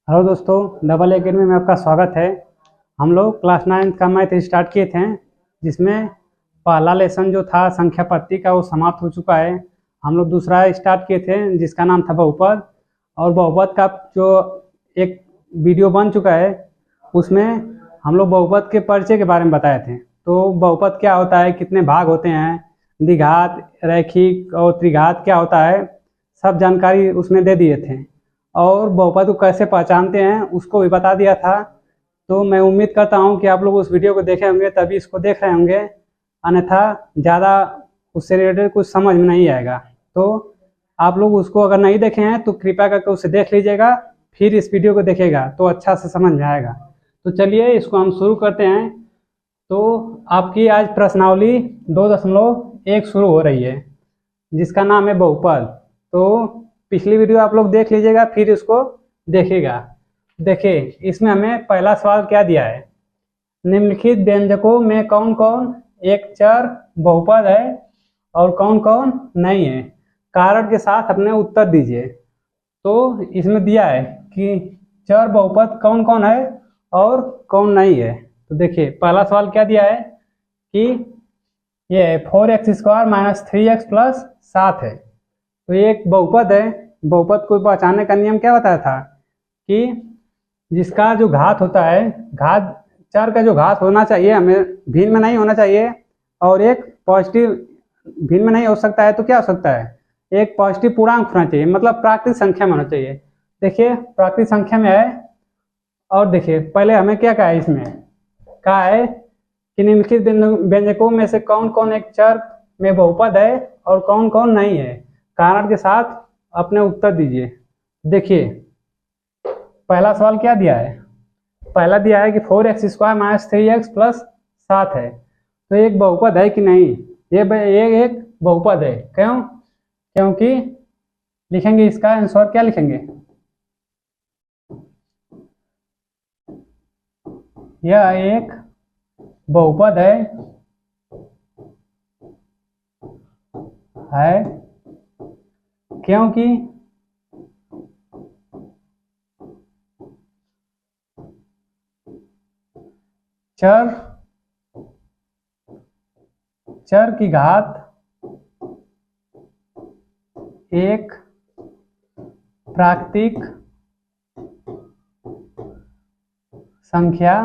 Hello दोस्तों, double academy में आपका स्वागत है। हम लोग क्लास 9 का मैथ स्टार्ट किए थे, जिसमें पहला लेसन जो था संख्या पत्ती का वो समाप्त हो चुका है। हम लोग दूसरा स्टार्ट किए थे जिसका नाम था बहुपद, और बहुपद का जो एक वीडियो बन चुका है उसमें हम लोग बहुपद के परिचय के बारे में बताए थे। तो बहुपद क्या होता है, कितने भाग होते हैं, द्विघात, रैखिक और त्रिघात क्या होता है, सब जानकारी उसमें दे दिए थे। और बहुपद को कैसे पहचानते हैं उसको भी बता दिया था। तो मैं उम्मीद करता हूं कि आप लोग उस वीडियो को देखे होंगे, तभी इसको देख रहे होंगे, अन्यथा ज़्यादा उससे रिलेटेड कुछ समझ में नहीं आएगा। तो आप लोग उसको अगर नहीं देखे हैं तो कृपया करके उसे देख लीजिएगा, फिर इस वीडियो को देखेगा तो अच्छा से समझ में आएगा। तो चलिए इसको हम शुरू करते हैं। तो आपकी आज प्रश्नावली 2.1 शुरू हो रही है, जिसका नाम है बहुपद। तो पिछली वीडियो आप लोग देख लीजिएगा, फिर इसको देखिएगा। देखिए इसमें हमें पहला सवाल क्या दिया है, निम्नलिखित व्यंजकों में कौन कौन एक चर बहुपद है और कौन कौन नहीं है, कारण के साथ अपने उत्तर दीजिए। तो इसमें दिया है कि चर बहुपद कौन कौन है और कौन नहीं है। तो देखिए पहला सवाल क्या दिया है कि ये 4x² - 3x + 7 है। तो ये एक बहुपद है। बहुपद को पहचानने का नियम क्या बताया था कि जिसका जो घात होता है, घात चर का जो घात होना चाहिए हमें भिन्न में नहीं होना चाहिए, और एक पॉजिटिव भिन्न में नहीं हो सकता है तो क्या हो सकता है, एक पॉजिटिव पूर्णांक होना चाहिए, मतलब प्राकृतिक संख्या में होना चाहिए। देखिए प्राकृतिक संख्या में है। और देखिए पहले हमें क्या कहा है, इसमें कहा है कि निम्नलिखित व्यंजकों में से कौन कौन एक चर में बहुपद है और कौन कौन नहीं है, कारण के साथ अपने उत्तर दीजिए। देखिए पहला सवाल क्या दिया है, पहला दिया है कि 4x² - 3x + 7 है। तो एक बहुपद है कि नहीं, ये एक बहुपद है। क्यों? क्योंकि लिखेंगे इसका आंसर, क्या लिखेंगे, यह एक बहुपद है क्योंकि चर की घात एक प्राकृतिक संख्या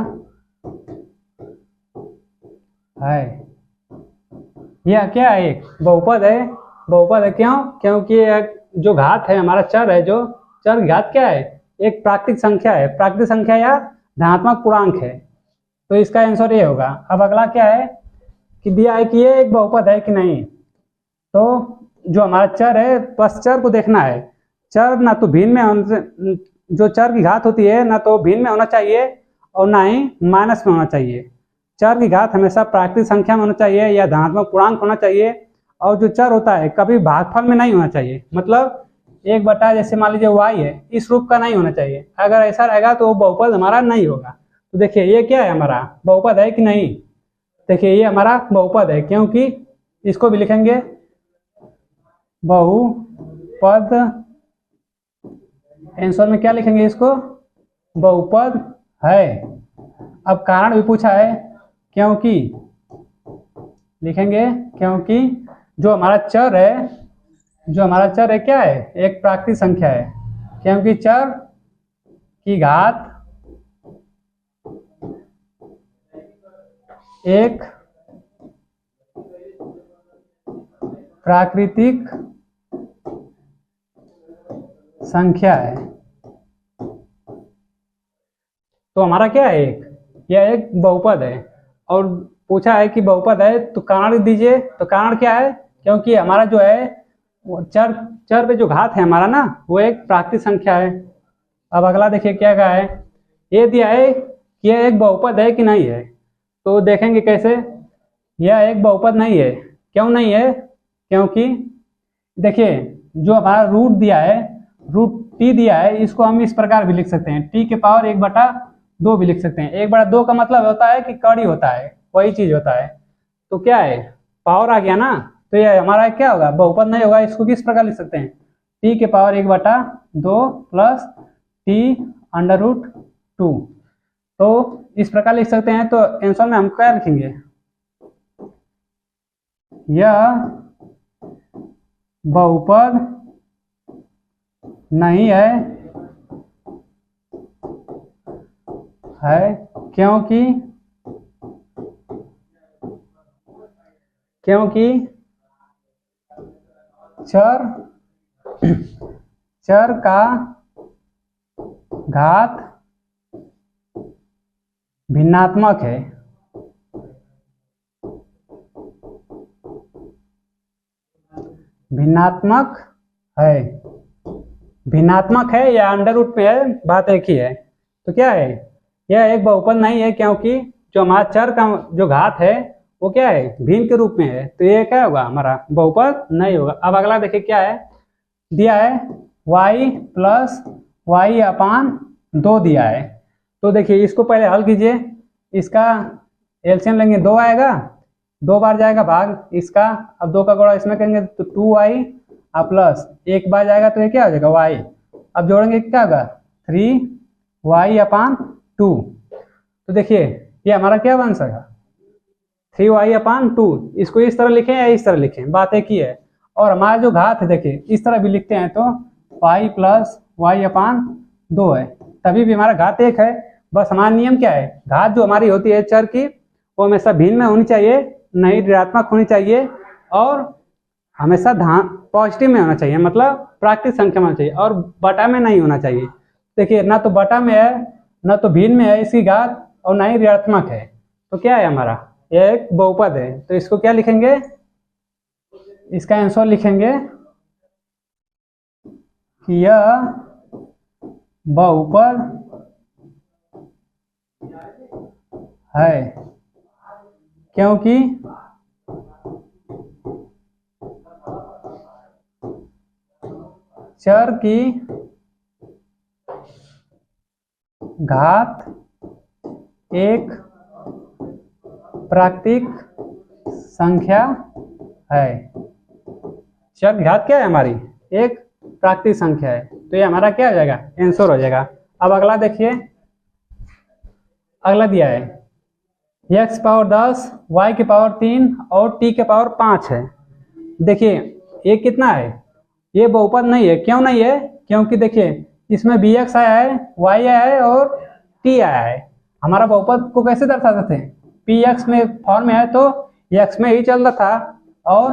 है। यह क्या है, एक बहुपद है। बहुपद है क्यों? क्योंकि जो घात है हमारा चर है, जो चर घात क्या है, एक प्राकृतिक संख्या है। प्राकृतिक संख्या या धनात्मक पूर्णांक है। तो इसका आंसर ये होगा। अब अगला क्या है कि दिया है कि ये एक बहुपद है कि नहीं। तो जो हमारा चर है, बस चर को देखना है। चर ना तो भिन्न में, जो चर की घात होती है ना तो भिन्न में होना चाहिए और ना ही माइनस में होना चाहिए। चर की घात हमेशा प्राकृतिक संख्या में होना चाहिए या धनात्मक पूर्णांक होना चाहिए। और जो चर होता है कभी भागफल में नहीं होना चाहिए, मतलब 1 जैसे मान लीजिए y है, इस रूप का नहीं होना चाहिए। अगर ऐसा रहेगा तो वो बहुपद हमारा नहीं होगा। तो देखिए ये क्या है, हमारा बहुपद है कि नहीं। देखिए ये हमारा बहुपद है क्योंकि इसको भी लिखेंगे बहुपद। आंसर में क्या लिखेंगे, इसको बहुपद है। अब कारण भी पूछा है, क्योंकि लिखेंगे क्योंकि जो हमारा चर है क्या है, एक प्राकृतिक संख्या है। क्योंकि चर की घात एक प्राकृतिक संख्या है। तो हमारा क्या है, यह एक बहुपद है। और पूछा है कि बहुपद है तो कारण दीजिए। तो कारण क्या है, क्योंकि हमारा जो है वो चर पे जो घात है हमारा ना, वो एक प्राकृतिक संख्या है। अब अगला देखिए क्या कहा है, ये दिया है कि यह एक बहुपद है कि नहीं है। तो देखेंगे कैसे, यह एक बहुपद नहीं है। क्यों नहीं है? क्योंकि देखिए जो हमारा रूट दिया है, रूट t दिया है, इसको हम इस प्रकार भी लिख सकते हैं, t के पावर 1/2 भी लिख सकते हैं। 1/2 का मतलब होता है कि कड़ी होता है, वही चीज होता है। तो क्या है, पावर आ गया ना, तो ये हमारा क्या होगा, बहुपद नहीं होगा। इसको किस प्रकार लिख सकते हैं, t के पावर 1/2 प्लस t √2। तो इस प्रकार लिख सकते हैं। तो आंसर में हम क्या लिखेंगे, यह बहुपद नहीं है क्योंकि चर का घात भिन्नात्मक है। भिन्नात्मक है या अंडर रूट में है, बात एक ही है। तो क्या है, यह एक बहुपद नहीं है क्योंकि जो हमारा चर का जो घात है वो क्या है, भिन्न के रूप में है। तो ये क्या होगा, हमारा बहुपद नहीं होगा। अब अगला देखिए क्या है, दिया है y + y/2 दिया है। तो देखिए इसको पहले हल कीजिए। इसका एलसीएम लेंगे 2 आएगा, 2 बार जाएगा भाग इसका। अब 2 का गुणा इसमें करेंगे तो 2y प्लस 1 बार जाएगा तो ये क्या हो जाएगा y। अब जोड़ेंगे क्या होगा 3y/2। तो देखिए ये हमारा क्या बन सका 3y/2। इसको इस तरह लिखें या इस तरह लिखें, बात एक ही है। और हमारा जो घात है देखिए इस तरह भी लिखते हैं तो y + y/2 है, तभी भी हमारा घात एक है। बस हमारा नियम क्या है, घात जो हमारी होती है चर की वो हमेशा भिन्न में होनी चाहिए, नहीं ऋणात्मक होनी चाहिए, और हमेशा पॉजिटिव में होना चाहिए, मतलब प्राकृतिक संख्या में होना चाहिए, और बटा में नहीं होना चाहिए। देखिए ना तो बटा में है ना तो भिन्न में है इसकी घात, और ना ही ऋणात्मक है। तो क्या है हमारा, यह एक बहुपद है। तो इसको क्या लिखेंगे, इसका आंसर लिखेंगे कि यह बहुपद है क्योंकि चर की घात एक प्राकृतिक संख्या है। चर की घात क्या है हमारी, एक प्राकृतिक संख्या है। तो ये हमारा क्या हो जाएगा, आंसर हो जाएगा। अब अगला देखिए, अगला दिया है x⁻10 y⁻3 और t⁻5 है। देखिए ये कितना है, ये बहुपद नहीं है। क्यों नहीं है, क्योंकि देखिए इसमें bx आया है, y आया है और t आया है। हमारा बहुपद को कैसे दर्शाते थे, px में फॉर्म में है तो x में ही चल रहा था, और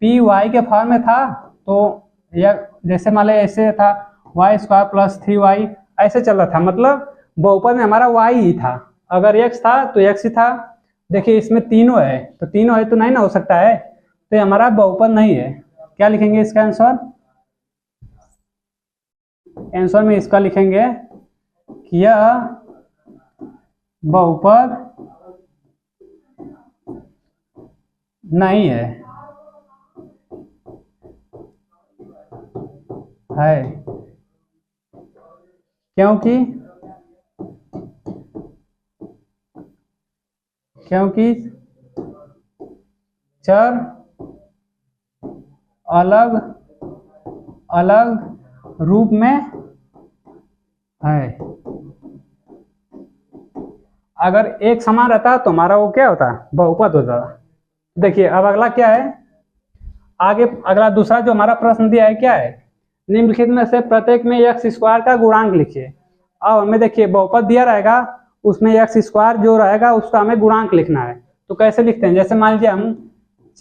पी वाई के फॉर्म में था तो यह जैसे मान लें ऐसे था y² + 3y ऐसे चल रहा था, मतलब बहुपद में हमारा y ही था। अगर x था तो x ही था। देखिए इसमें तीनों है तो तीनों है तो नहीं ना हो सकता है, तो ये हमारा बहुपद नहीं है। क्या लिखेंगे इसका आंसर, आंसर में इसका लिखेंगे कि यह बहुपद नहीं है क्योंकि चर अलग अलग रूप में है। अगर एक समान रहता तो हमारा वो क्या होता, बहुपद होता। देखिए अब अगला क्या है, आगे अगला दूसरा जो हमारा प्रश्न दिया है क्या है, निम्नलिखित में से प्रत्येक में x² का गुणांक लिखिए। अब हमें देखिए बहुपद दिया रहेगा, उसमें x² जो रहेगा उसका हमें गुणांक लिखना है। तो कैसे लिखते हैं, जैसे मान लीजिए हम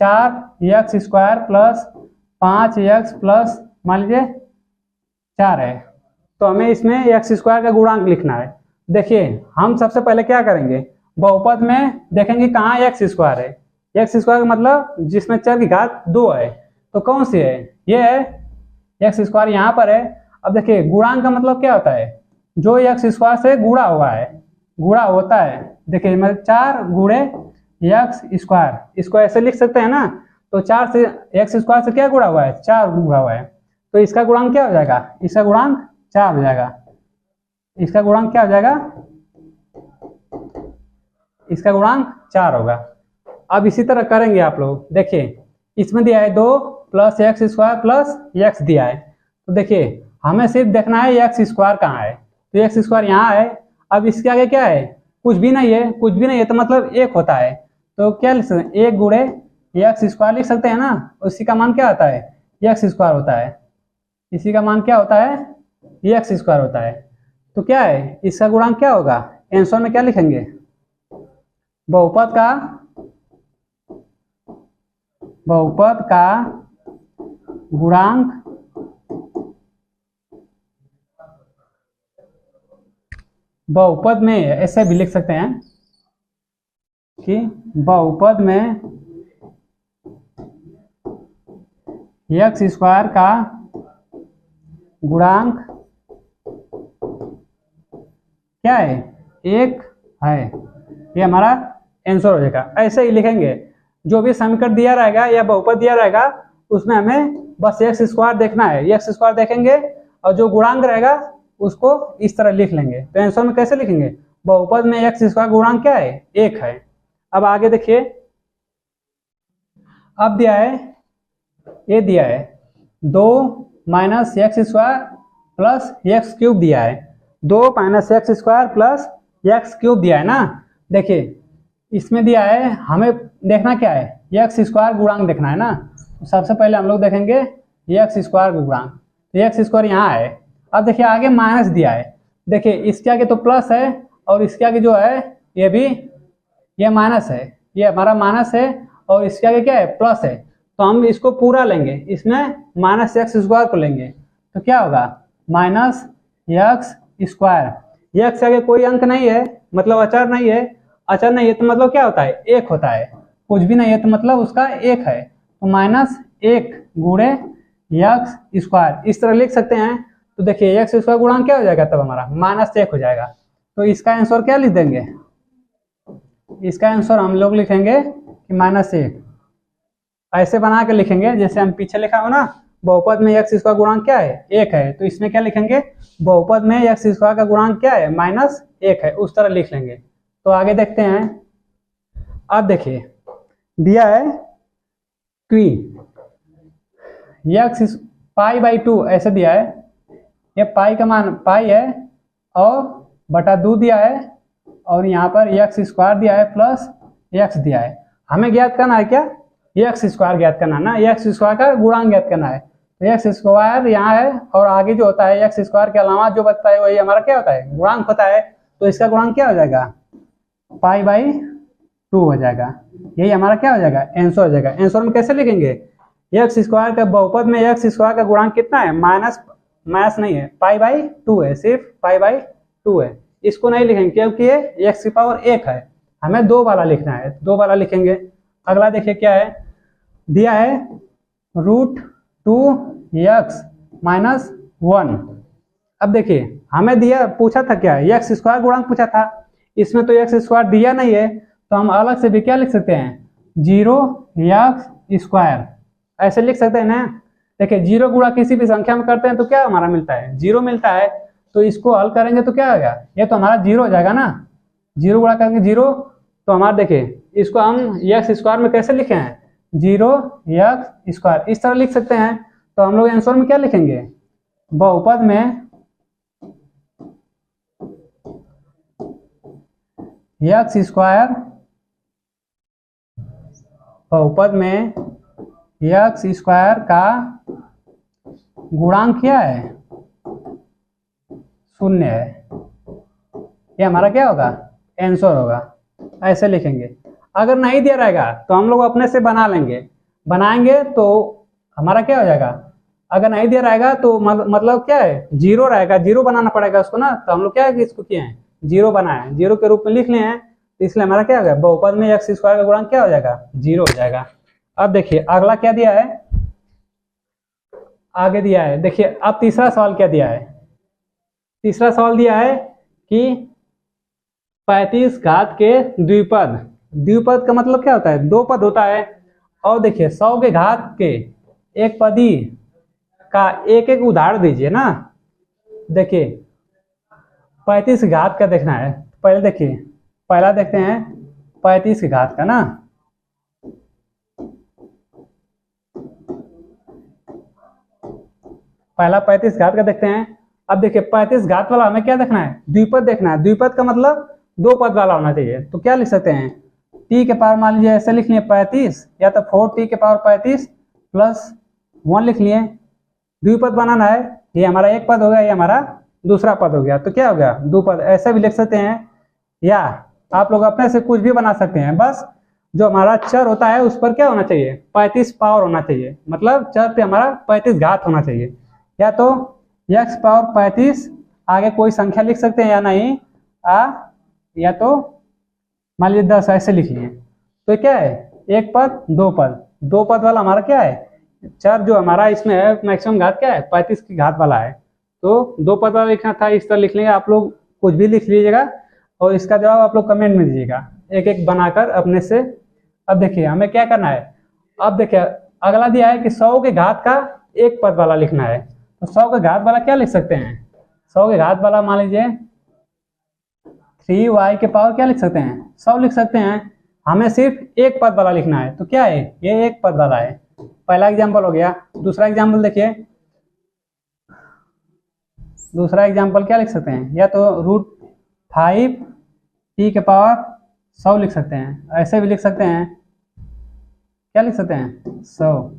4x² + 5x + मान लीजिए 4 है, तो हमें इसमें x² का गुणांक लिखना है। देखिए हम सबसे पहले क्या करेंगे, बहुपद में देखेंगे कहाँ x² है। x² का मतलब जिसमें चर की घात 2 है, तो कौन सी है, ये है x² यहाँ पर है। अब देखिए गुणांक का मतलब क्या होता है, जो x² से गुणा हुआ है, गुणा होता है। देखिए मतलब 4 × x², इसको ऐसे लिख सकते हैं ना, तो 4 से x² से क्या गुणा हुआ है, 4 गुणा हुआ है, तो इसका गुणांक क्या हो जाएगा, इसका गुणांक 4 हो जाएगा। इसका गुणांक क्या हो जाएगा, इसका गुणांक 4 होगा। अब इसी तरह करेंगे आप लोग। देखिए इसमें दिया है 2 + x² + x दिया है, तो देखिए हमें सिर्फ देखना है x² कहाँ है। तो एक्स स्क्वायर यहाँ है। अब इसके आगे क्या है, कुछ भी नहीं है, कुछ भी नहीं है तो मतलब एक होता है, तो क्या लिख सकते हैं, एक गुणे एक्स स्क्वायर लिख सकते हैं ना। उसी का मान क्या होता है, एक्स स्क्वायर होता है। इसी का मान क्या होता है, एक्स स्क्वायर होता है। तो क्या है, इसका गुणांक क्या होगा, आंसर में क्या लिखेंगे, बहुपद का गुणांक बहुपद में ऐसे भी लिख सकते हैं कि बहुपद में एक्स स्क्वायर का गुणांक क्या है, एक है। ये हमारा आंसर हो जाएगा। ऐसे ही लिखेंगे, जो भी समीकरण दिया रहेगा या बहुपद दिया रहेगा उसमें हमें बस एक्स स्क्वायर देखना है, एक्स स्क्वायर देखेंगे और जो गुणांक रहेगा उसको इस तरह लिख लेंगे। तो आंसर में कैसे लिखेंगे, बहुपद में एक्स स्क्वायर गुणांक क्या है, एक है। अब आगे देखिए, अब दिया है, ये दिया है 2 minus x square plus x cube दिया है, 2 minus x square plus x cube दिया है ना। देखिए इसमें दिया है, हमें देखना क्या है, एक्स स्क्वायर गुणांक देखना है ना। तो सबसे पहले हम लोग देखेंगे एक्स स्क्वायर गुणांक, तो एक्स स्क्वायर यहाँ है। अब देखिए आगे माइनस दिया है, देखिए इसके आगे तो प्लस है और इसके आगे जो है ये भी, ये माइनस है, ये हमारा माइनस है और इसके आगे क्या है, प्लस है। तो हम इसको पूरा लेंगे, इसमें माइनस एक्स स्क्वायर को लेंगे, तो क्या होगा माइनस एक्स स्क्वायर। एक्स के आगे कोई अंक नहीं है, मतलब अचर नहीं है, अचर नहीं है तो मतलब क्या होता है, एक होता है। कुछ भी नहीं है तो मतलब उसका एक है, तो माइनस एक गुणे एक्स स्क्वायर इस तरह लिख सकते हैं। तो देखिए एक्स स्क्वायर गुणांक क्या हो जाएगा, तब हमारा माइनस एक हो जाएगा। तो इसका आंसर क्या लिख देंगे, इसका आंसर हम लोग लिखेंगे कि माइनस एक। ऐसे बना के लिखेंगे जैसे हम पीछे लिखा हो ना, बहुपद में एक्स स्क्वायर गुणांक क्या है, एक है। तो इसमें क्या लिखेंगे, बहुपद में एक्स स्क्वायर का गुणांक क्या है, माइनस एक है, उस तरह लिख लेंगे। तो आगे देखते हैं। अब देखिए दिया है कि एक्स पाई बाई 2 ऐसे दिया है, ये पाई का मान पाई है और बटा 2 दिया है और यहाँ पर एक्स स्क्वायर दिया है प्लस एक्स दिया है। हमें ज्ञात करना है क्या, एक्स स्क्वायर ज्ञात करना है ना, एक्स स्क्वायर का गुणांक ज्ञात करना है। तो एक्स स्क्वायर यहाँ है और आगे जो होता है एक्स स्क्वायर के अलावा जो बचता है वही हमारा क्या होता है, गुणांक होता है। तो इसका गुणांक क्या हो जाएगा, पाई बाई 2 हो जाएगा। यही हमारा क्या हो जाएगा, आंसर हो जाएगा। आंसर में कैसे लिखेंगे, एक्स स्क्वायर का बहुपद में एक्स स्क्वायर का गुणांक कितना है, माइनस नहीं है, पाई बाई 2 है, सिर्फ पाई बाई 2 है। इसको नहीं लिखेंगे क्योंकि ये एक्स की पावर 1 है, हमें 2 वाला लिखना है, 2 वाला लिखेंगे। अगला देखिए क्या है, दिया है √2x माइनस 1। अब देखिए हमें दिया, पूछा था क्या, एक्स स्क्वायर गुणांक पूछा था, इसमें तो एक्स स्क्वायर दिया नहीं है, तो हम अलग से भी क्या लिख सकते हैं, 0x स्क्वायर ऐसे लिख सकते हैं ना। देखिए 0 गुणा किसी भी संख्या में करते हैं तो क्या हमारा मिलता है, 0 मिलता है। तो इसको हल करेंगे तो क्या होगा, ये तो हमारा 0 हो जाएगा ना, 0 गुणा करेंगे 0। तो हमारा देखिए इसको हम एक्स स्क्वायर में कैसे लिखे हैं, 0x स्क्वायर इस तरह लिख सकते हैं। तो हम लोग आंसर में क्या लिखेंगे, बहुपद में एक्स स्क्वायर, बहुपद में एक्स स्क्वायर का गुणांक क्या है, 0 है। ये हमारा क्या होगा, आंसर होगा। ऐसे लिखेंगे। अगर नहीं दिया रहेगा तो हम लोग अपने से बना लेंगे, बनाएंगे तो हमारा क्या हो जाएगा, अगर नहीं दिया रहेगा तो मतलब क्या है, 0 रहेगा, 0 बनाना पड़ेगा उसको ना। तो हम लोग क्या है, इसको किए हैं 0 बनाए, 0 के रूप में लिख लिए हैं। तो इसलिए हमारा क्या होगा, बहुपद में एक्स स्क्वायर का गुणांक क्या हो जाएगा, 0 हो जाएगा। अब देखिए अगला क्या दिया है, आगे दिया है, देखिए अब तीसरा सवाल क्या दिया है। तीसरा सवाल दिया है कि 35 घात के द्विपद, द्विपद का मतलब क्या होता है, 2 पद होता है। और देखिए 100 के घात के एक पदी का एक एक उदाहरण दीजिए ना। देखिए 35 घात का देखना है, पहले देखिए, पहला देखते हैं 35 के घात का ना। पहला 35 घात का देखते हैं। अब देखिए 35 घात वाला हमें क्या देखना है, द्विपद देखना है। द्विपद का मतलब दो पद वाला होना चाहिए। तो क्या लिख सकते हैं, टी के पावर मान लीजिए ऐसे लिख लिए 35, या तो 4t के पावर 35 प्लस 1 लिख लिए। द्विपद बनाना है, ये हमारा एक पद हो गया, ये हमारा दूसरा पद हो गया, तो क्या हो गया, दो पद। ऐसे भी लिख सकते हैं, या आप लोग अपने से कुछ भी बना सकते हैं। बस जो हमारा चर होता है उस पर क्या होना चाहिए, 35 पावर होना चाहिए, मतलब चर पे हमारा 35 घात होना चाहिए। या तो x पावर 35 आगे कोई संख्या लिख सकते हैं या नहीं, या तो मान लीजिए 10 ऐसे लिख लिए। तो क्या है, एक पद दो पद, दो पद वाला हमारा क्या है, चर जो हमारा इसमें है मैक्सिमम घात क्या है, 35 की घात वाला है। तो दो पद वाला लिखना था, इस तरह लिख लेंगे। आप लोग कुछ भी लिख लीजिएगा और इसका जवाब आप लोग कमेंट में दीजिएगा, एक एक बनाकर अपने से। अब देखिए हमें क्या करना है, अब देखिए अगला दिया है कि 100 के घात का एक पद वाला लिखना है। तो 100 के घात वाला क्या लिख सकते हैं, 100 के घात वाला मान लीजिए 3y के पावर क्या लिख सकते हैं, 100 लिख सकते हैं। हमें सिर्फ एक पद वाला लिखना है, तो क्या है, ये एक पद वाला है। पहला एग्जाम्पल हो गया। दूसरा एग्जाम्पल देखिए, दूसरा एग्जाम्पल क्या लिख सकते हैं, या तो √5t के पावर 100 लिख सकते हैं। ऐसे भी लिख सकते हैं, क्या लिख सकते हैं, 100।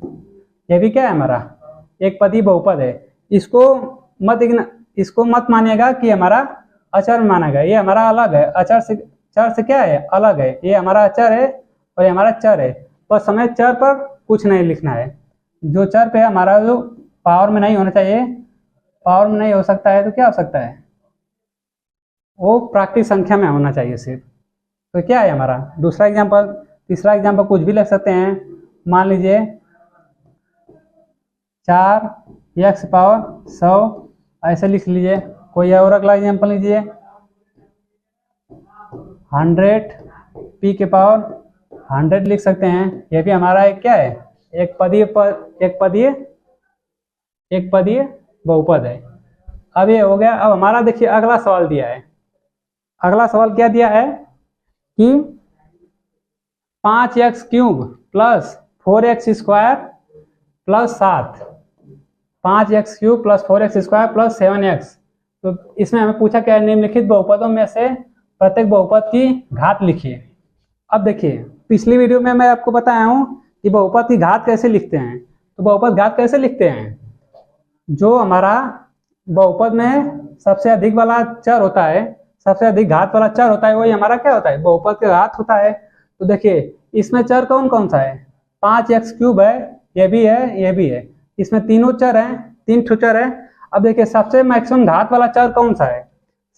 ये भी क्या है, हमारा एक पदी बहुपद है। इसको मत मानिएगा कि हमारा अचर माना गया, ये हमारा अलग है, अचर से चर से क्या है, अलग है। ये हमारा अचर है और ये हमारा चर है। बस हमें चर पर कुछ नहीं लिखना है, जो चर पे हमारा जो पावर में नहीं होना चाहिए, पावर में नहीं हो सकता है, तो क्या हो सकता है, वो प्राकृतिक संख्या में होना चाहिए सिर्फ। तो क्या है हमारा दूसरा एग्जाम्पल। तीसरा एग्जाम्पल कुछ भी लिख सकते हैं, मान लीजिए 4x पावर 100 ऐसे लिख लीजिए। कोई और अगला एग्जाम्पल लीजिए, 100p के पावर 100 लिख सकते हैं। ये भी हमारा एक क्या है, एक पदीय बहुपद है। अब ये हो गया। अब हमारा देखिए अगला सवाल दिया है। अगला सवाल क्या दिया है कि 5x³ plus 4x² plus 7, 5x³ plus 4x² plus 7x। तो इसमें हमें पूछा क्या है, निम्नलिखित बहुपदों में से प्रत्येक बहुपद की घात लिखिए। अब देखिए पिछली वीडियो में मैं आपको बताया हूं कि बहुपद की घात कैसे लिखते हैं। तो बहुपद घात कैसे लिखते हैं, जो हमारा बहुपद में सबसे अधिक वाला चर होता है, सबसे अधिक घात वाला चर होता है, वही हमारा क्या होता है, बहुपद का घात होता है। तो देखिए इसमें चर कौन कौन सा है, 5x³ है, ये भी है, ये भी है। इसमें तीनों चर हैं, 3 ठो चर है। अब देखिए सबसे मैक्सिमम घात वाला चर कौन सा है,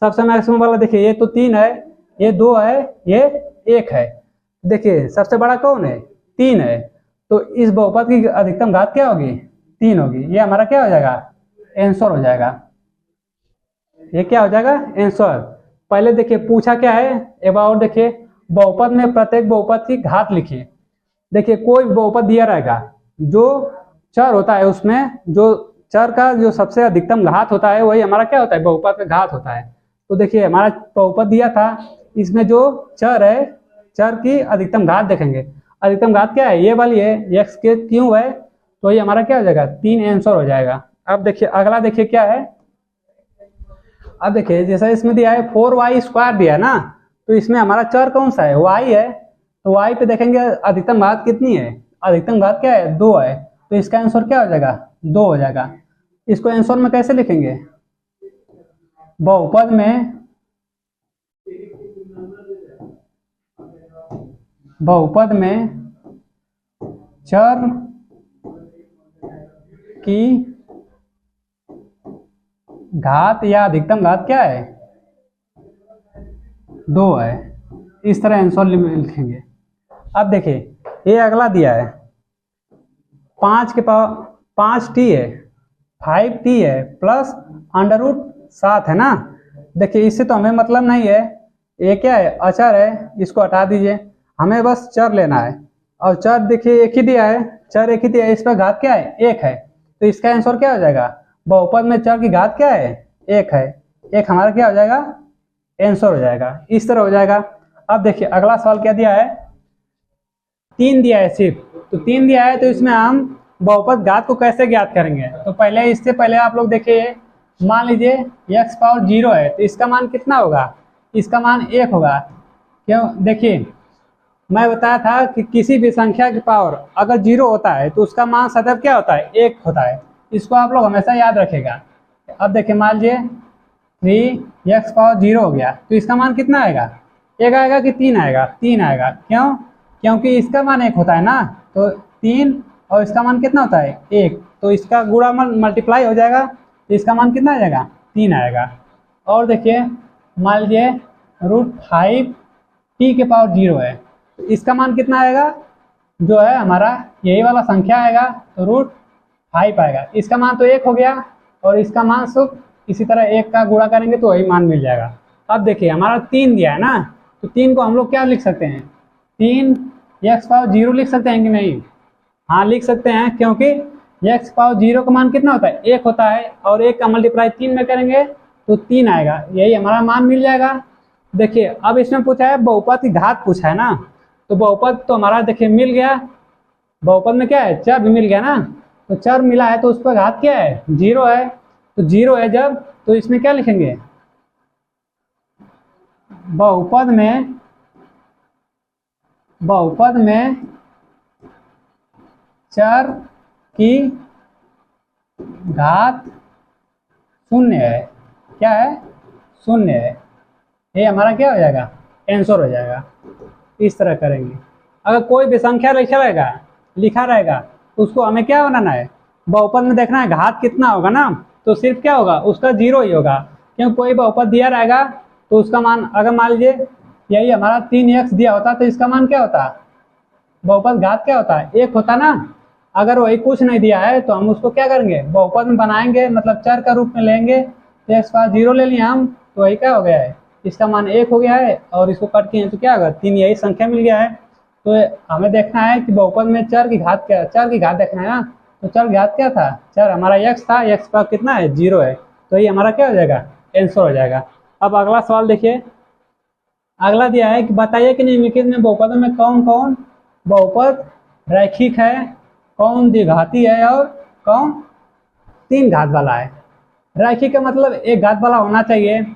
सबसे मैक्सिमम वाला देखिए, ये तो 3 है, ये 2 है, ये 1 है। देखिए सबसे बड़ा कौन है, 3 है। तो इस बहुपद की अधिकतम घात क्या होगी, 3 होगी। ये हमारा क्या हो जाएगा, आंसर हो जाएगा। ये क्या हो जाएगा, आंसर। पहले देखिए पूछा क्या है, एक बार और देखिए, बहुपद में प्रत्येक बहुपद की घात लिखिए। देखिए कोई बहुपद दिया रहेगा, जो चर होता है उसमें जो चर का जो सबसे अधिकतम घात होता है वही हमारा क्या होता है, बहुपद का घात होता है। तो देखिए हमारा बहुपद दिया था, इसमें जो चर है, चर की अधिकतम घात देखेंगे। अधिकतम घात क्या है, ये वाली है, x³ है, तो ये हमारा क्या हो जाएगा, 3 आंसर हो जाएगा। अब देखिए अगला देखिए क्या है। अब देखिए जैसा इसमें दिया है 4y² दिया है ना, तो इसमें हमारा चर कौन सा है, y है। तो y पे देखेंगे अधिकतम घात कितनी है, अधिकतम घात क्या है, 2 है। तो इसका आंसर क्या हो जाएगा, 2 हो जाएगा। इसको आंसर में कैसे लिखेंगे, बहुपद में चर की घात या अधिकतम घात क्या है, 2 है। इस तरह आंसर लिखेंगे। अब देखिए ये अगला दिया है, 5 के पावर 5t है, 5t है प्लस √7 है ना। देखिए इससे तो हमें मतलब नहीं है, ये क्या है, अचर है, इसको हटा दीजिए। हमें बस चर लेना है, और चर देखिए एक ही दिया है, चर एक ही दिया है, इस पर घात क्या है, 1 है। तो इसका आंसर क्या हो जाएगा, बहुपद में चर की घात क्या है, 1 है। 1 हमारा क्या हो जाएगा, आंसर हो जाएगा। इस तरह हो जाएगा। अब देखिए अगला सवाल क्या दिया है, 3 दिया है सिर्फ। तो 3 दिया है, तो इसमें हम बहुपद घात को कैसे ज्ञात करेंगे। तो पहले इससे पहले आप लोग देखिए मान लीजिए x पावर 0 है तो इसका मान कितना होगा, इसका मान 1 होगा। क्यों, देखिए मैं बताया था कि किसी भी संख्या की पावर अगर 0 होता है तो उसका मान सदैव क्या होता है, 1 होता है। इसको आप लोग हमेशा याद रखेगा। अब देखिए मान लीजिए 3x पावर 0 हो गया तो इसका मान कितना आएगा, 1 आएगा कि 3 आएगा, 3 आएगा। क्यों, क्योंकि इसका मान 1 होता है ना, तो 3 और इसका मान कितना होता है 1, तो इसका गुणा मल्टीप्लाई हो जाएगा तो इसका मान कितना आ जाएगा, 3 आएगा। और देखिए मान लीजिए √5 t के पावर 0 है तो इसका मान कितना आएगा, जो है हमारा यही वाला संख्या आएगा तो √5 आएगा। इसका मान तो 1 हो गया और इसका मान सिर्फ इसी तरह 1 का गुणा करेंगे तो वही मान मिल जाएगा। अब देखिए हमारा 3 दिया है ना, तो 3 को हम लोग क्या लिख सकते हैं, 3x पावर 0 लिख सकते हैं कि नहीं, हाँ लिख सकते हैं, क्योंकि x पावर 0 का मान कितना होता है, 1 होता है और 1 का मल्टीप्लाई 3 में करेंगे तो 3 आएगा, यही हमारा मान मिल जाएगा। देखिए अब इसमें पूछा है बहुपद की घात पूछा है ना, तो बहुपद तो हमारा देखिए मिल गया, बहुपद में क्या है, चर भी मिल गया ना, तो चर मिला है तो उस पर घात क्या है, 0 है, तो 0 है जब, तो इसमें क्या लिखेंगे, बहुपद में चर की घात 0 है, क्या है, 0 है, ये हमारा क्या हो जाएगा, आंसर हो जाएगा। इस तरह करेंगे। अगर कोई भी संख्या लिखा रहेगा तो उसको हमें क्या बनाना है, बहुपद में देखना है घात कितना होगा ना, तो सिर्फ क्या होगा, उसका 0 ही होगा। क्योंकि कोई बहुपद दिया रहेगा तो उसका मान, अगर मान लीजिए यही हमारा 3x दिया होता तो इसका मान क्या होता, बहुपद घात क्या होता है, 1 होता ना। अगर वही कुछ नहीं दिया है तो हम उसको क्या करेंगे, बहुपद में बनाएंगे, मतलब चर का रूप में लेंगे, तो x पावर 0 ले लिए हम, तो वही क्या हो गया है, इसका मान 1 हो गया है और इसको कट किए तो क्या होगा, 3, यही संख्या मिल गया है। तो हमें देखना है कि बहुपद में चर की घात क्या, चर की घात देखना है ना, तो चर घात क्या था, चर हमारा x था, x का कितना है, 0 है, तो ये हमारा क्या हो जाएगा, आंसर हो जाएगा। अब अगला सवाल देखिए, अगला दिया है कि बताइए कि निम्नलिखित में बहुपदों में कौन कौन बहुपद रैखिक है, कौन द्विघाती है और कौन 3 घात वाला है। रैखिक का मतलब 1 घात वाला होना चाहिए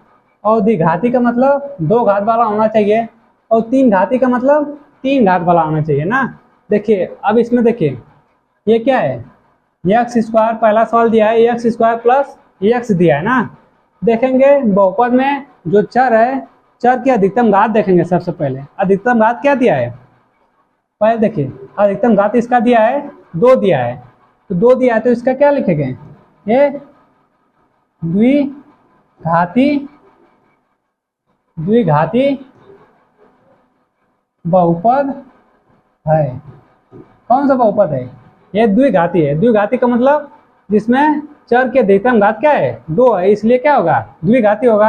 और द्विघाती का मतलब 2 घात वाला होना चाहिए और 3 घाती का मतलब 3 घात वाला होना चाहिए ना। देखिए अब इसमें देखिए ये क्या है, x², पहला सवाल दिया है x² प्लस x दिया है ना। देखेंगे बहुपद में जो चर है, चर की अधिकतम घात देखेंगे। सबसे पहले अधिकतम घात क्या दिया है, पहले देखिए अधिकतम घात इसका दिया है 2 दिया है, तो 2 दिया है तो इसका क्या लिखेंगे, ये द्विघाती बहुपद है। कौन सा बहुपद है, ये द्विघाती है। द्विघाती का मतलब जिसमें चर के अधिकतम घात क्या है, 2 है, इसलिए क्या होगा, द्विघाती होगा।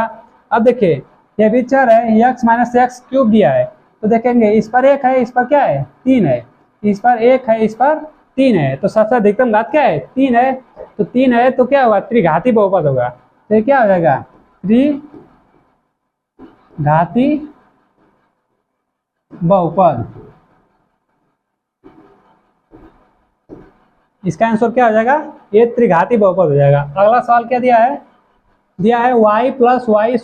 अब देखिए ये भी चर है, x - x³ दिया है, तो देखेंगे इस पर 1 है, इस पर क्या है, 3 है, इस पर 1 है, इस पर 3 है, तो सबसे अधिकतम घात क्या है, 3 है, तो 3 है तो क्या होगा, त्रिघाती बहुपद होगा। तो क्या हो जाएगा, त्रिघाती बहुपद। इसका आंसर क्या हो जाएगा, ये त्रिघाती बहुपद हो जाएगा। अगला सवाल क्या दिया है, y + y²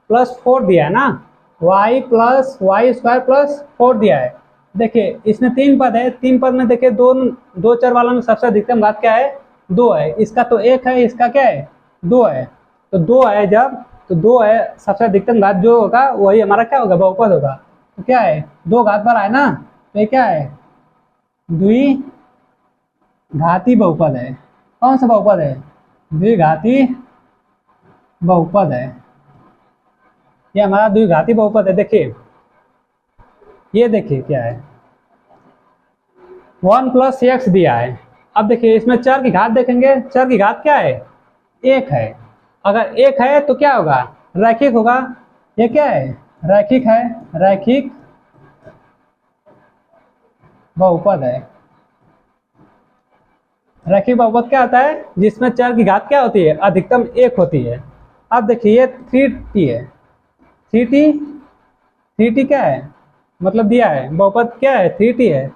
+ 4 दिया है ना, y + y² + 4 दिया है। देखिए इसमें 3 पद है, 3 पद में देखिए दो चर वालों में सबसे अधिकतम घात क्या है, 2 है, इसका तो 1 है, इसका क्या है, 2 है, तो 2 है जब, तो 2 है, सबसे अधिकतम घात जो होगा वही हमारा क्या होगा, बहुपद होगा। तो क्या है, 2 घात वाला है ना, तो ये क्या है, द्विघाती बहुपद है। कौन सा बहुपद है, द्विघाती बहुपद है, ये हमारा द्विघाती बहुपद है। देखिए ये देखिए क्या है, 1 + x दिया है। अब देखिए इसमें चर की घात देखेंगे, चर की घात क्या है, 1 है। अगर 1 है तो क्या होगा, रैखिक होगा। ये क्या है, रैखिक है, रैखिक बहुपद है। रैखिक बहुपद क्या होता है, जिसमें चर की घात क्या होती है, अधिकतम 1 होती है। अब देखिए ये 3t है, 3t क्या है, मतलब दिया है, बहुपद क्या है, 3t है।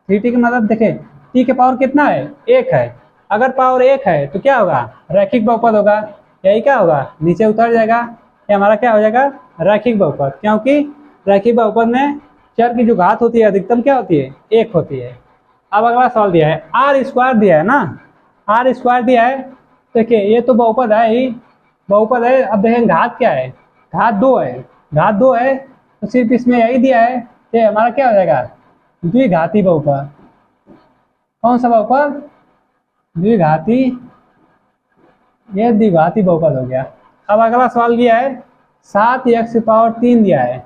3t का मतलब देखिए t के पावर कितना है, 1 है, अगर पावर 1 है तो क्या होगा, रैखिक बहुपद होगा। यही क्या होगा, नीचे उतर जाएगा, ये हमारा क्या हो जाएगा, रैखिक बहुपद, क्योंकि रैखिक बहुपद में चर की जो घात होती है अधिकतम क्या होती है, 1 होती है। अब अगला सवाल दिया है, आर स्क्वायर दिया है ना, आर स्क्वायर दिया है। देखिए ये तो बहुपद है ही, बहुपद है। अब देखें घात क्या है, घात 2 है, घात 2 है तो सिर्फ इसमें यही दिया है, तो हमारा क्या हो जाएगा, द्विघाती बहुपद। कौन सा बहुपद, द्विघाती, ये द्विघाती बहुपद हो गया। अब अगला सवाल दिया है 7x⁻³ दिया है।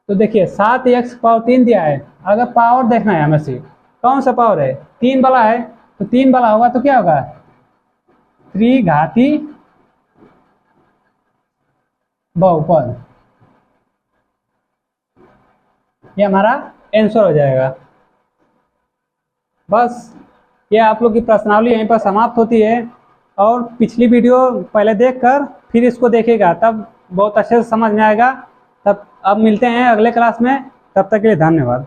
तो देखिए 7x⁻³ दिया है, अगर पावर देखना है हमें सिर्फ कौन सा पावर है, 3 वाला है, तो 3 वाला होगा तो क्या होगा, त्रिघाती बहुपद। ये हमारा आंसर हो जाएगा। बस ये आप लोग की प्रश्नावली यहीं पर समाप्त होती है। और पिछली वीडियो पहले देखकर फिर इसको देखेगा, तब बहुत अच्छे से समझ में आएगा। तब अब मिलते हैं अगले क्लास में, तब तक के लिए धन्यवाद।